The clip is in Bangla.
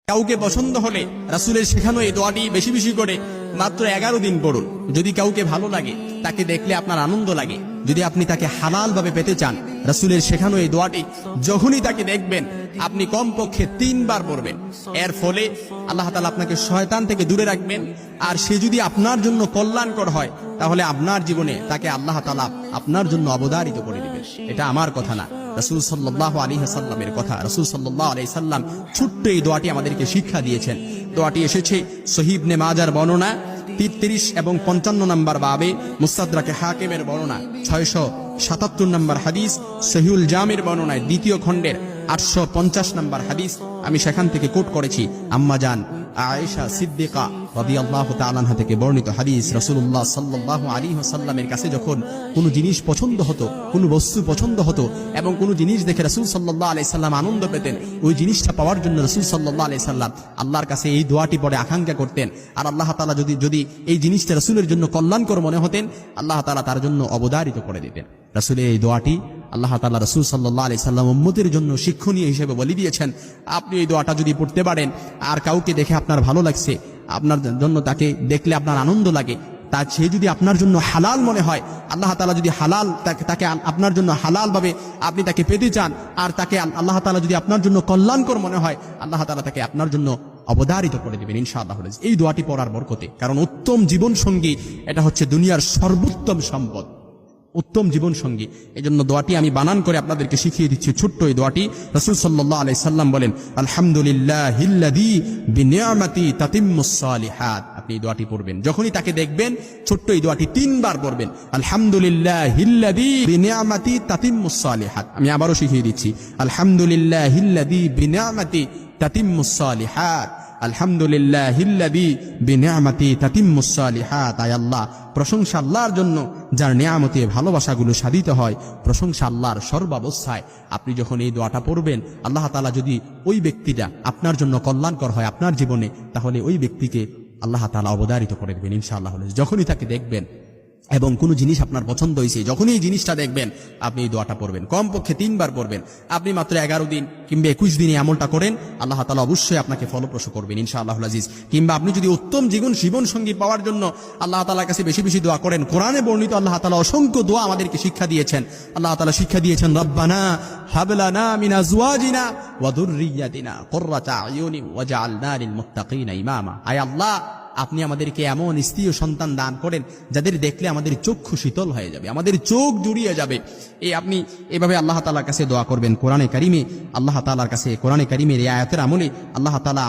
কাউকে পছন্দ হলে রাসূলের শেখানো এই দোয়াটি বেশি বেশি করে মাত্র 11 দিন পড়ুন। যদি কাউকে ভালো লাগে, তাকে দেখলে আপনার আনন্দ লাগে, যদি আপনি তাকে হালাল ভাবে পেতে চান, রাসূলের শেখানো এই দোয়াটি যখনই তাকে দেখবেন আপনি কমপক্ষে 3 বার পড়বেন। এর ফলে আল্লাহ তাআলা আপনাকে শয়তান থেকে দূরে রাখবেন। আর সে যদি আপনার জন্য কল্যাণকর হয়, তাহলে আপনার জীবনে তাকে আল্লাহ তাআলা আপনার জন্য অবধারিত করে দিবেন। এটা আমার কথা না, রাসূল সাল্লাল্লাহু আলাইহি ওয়াসাল্লামের কথা। রাসূল সাল্লাল্লাহু আলাইহি সাল্লাম ছোট্ট এই দোয়াটি আমাদেরকে শিক্ষা দিয়েছেন। দোয়াটি এসেছে সহিহ ইবনে মাজার বর্ণনা 33 এবং 55 নম্বর বাবে, মুস্তাদরাকে হাকিমের বর্ণনা 677 নম্বর হাদিস, সহিহুল জামির বর্ণনায় 2য় খণ্ডের 850 নম্বর হাদিস। আমি সেখান থেকে কোট করেছি আম্মা জান আয়েশা সিদ্দিকা রাদিয়াল্লাহু তাআলা আনহা থেকে বর্ণিত হাদিস। রাসূলুল্লাহ সাল্লাল্লাহু আলাইহি ওয়াসাল্লামের কাছে যখন কোনো জিনিস পছন্দ হতো, কোনো বস্তু পছন্দ হতো এবং কোনো জিনিস দেখে রাসূল সাল্লাল্লাহু আলাইহি সাল্লাম আনন্দ পেতেন, ওই জিনিসটা পাওয়ার জন্য রাসূল সাল্লাল্লাহু আলাইহি সাল্লাম আল্লাহর কাছে এই দোয়াটি পড়ে আকাঙ্ক্ষা করতেন। আর আল্লাহ তাআলা যদি এই জিনিসটা রাসূলের জন্য কল্যাণকর মনে হতেন, আল্লাহ তাআলা তার জন্য অবধারিত করে দিতেন। রাসূলের এই দোয়াটি আল্লাহ তাআলা রাসূল সাল্লাল্লাহু আলাইহি সাল্লাম উম্মতের জন্য শিক্ষণীয় হিসেবে বলে দিয়েছেন। আপনি এই দোয়াটা যদি পড়তে পারেন, আর কাউকে দেখে আপনার ভালো লাগছে, আপনার জন্য তাকে দেখলে আপনার আনন্দ লাগে, তা সে যদি আপনার জন্য হালাল মনে হয়, আল্লাহ তাআলা যদি হালাল তাকে আপনার জন্য হালাল ভাবে আপনি তাকে পেতে চান, আর তাকে আল্লাহ তাআলা যদি আপনার জন্য কল্যাণকর মনে হয়, আল্লাহ তাআলা তাকে আপনার জন্য অবধারিত করে দিবেন ইনশাআল্লাহ এই দোয়াটি পড়ার বরকতে। কারণ উত্তম জীবন সঙ্গী এটা হচ্ছে দুনিয়ার সর্বোত্তম সম্পদ, উত্তম জীবন সঙ্গী। এই জন্য দোয়াটি আমি বানান করে আপনাদেরকে শিখিয়ে দিচ্ছি। ছোট্ট এই দোয়াটি রাসূল সাল্লাল্লাহু আলাইহি সাল্লাম বলেন, আলহামদুলিল্লাহিল্লাযী বিনিআমাতি তাতিম্মুস সালিহাত। আপনি এই দোয়াটি পড়বেন, যখনই তাকে দেখবেন ছোট্ট এই দোয়াটি 3 বার পড়বেন, আলহামদুলিল্লাহিল্লাযী বিনিআমাতি তাতিম্মুস সালিহাত। আমি আবারও শিখিয়ে দিচ্ছি, আলহামদুলিল্লাহিল্লাযী বিনিআমাতি তাতিম্মুস সালিহাত, আলহামদুলিল্লাহিল্লাযী বিনিআমাতি তাতিম্মুস সালিহাত। আয় আল্লাহ, প্রশংসা আল্লাহর জন্য যার নিয়ামতে ভালোবাসাগুলো সাধিত হয়। প্রশংসা আল্লাহর সর্বাবস্থায়। আপনি যখন এই দোয়াটা পড়বেন, আল্লাহ তাআলা যদি ওই ব্যক্তিটা আপনার জন্য কল্যাণকর হয় আপনার জীবনে, তাহলে ওই ব্যক্তিকে আল্লাহ তাআলা অবধারিত করে দেবেন ইনশাআল্লাহ। যখনই তাকে দেখবেন এবং কোনো জিনিস আপনার পছন্দ হয়েছে, যখনই এই জিনিসটা দেখবেন আপনি এই দোয়াটা পড়বেন, কমপক্ষে 3 বার পড়বেন। আপনি মাত্র 11 দিন কিংবা 21 দিনে আমলটা করেন, আল্লাহ তাআলা অবশ্যই আপনাকে ফলপ্রসূ করবেন ইনশাআল্লাহুল আজিজ। কিংবা আপনি যদি উত্তম জীবন সঙ্গী পাওয়ার জন্য আল্লাহ তাআলার কাছে বেশি বেশি দোয়া করেন, কোরআনে বর্ণিত আল্লাহ তাআলা অসংখ্য দোয়া আমাদেরকে শিক্ষা দিয়েছেন। আল্লাহ তাআলা শিক্ষা দিয়েছেন, রব্বানা হাব লানা মিন আজওয়াজিনা ওয়া যুররিয়াতিনা কুররাতা আয়ুনি ওয়াজআলনা লিল মুত্তাকিনা ইমামা। আয় আল্লাহ, আপনি আমাদেরকে এমন স্ত্রী ও সন্তান দান করেন যাদের দেখলে আমাদের চক্ষু শীতল হয়ে যাবে, আমাদের চোখ জুড়িয়ে যাবে। আপনি এভাবে আল্লাহ তাআলার কাছে দোয়া করবেন। কোরআনে কারিমে আল্লাহ তাআলার কাছে, কোরআনে কারিমের এই আয়াতের আমলে আল্লাহ তাআলা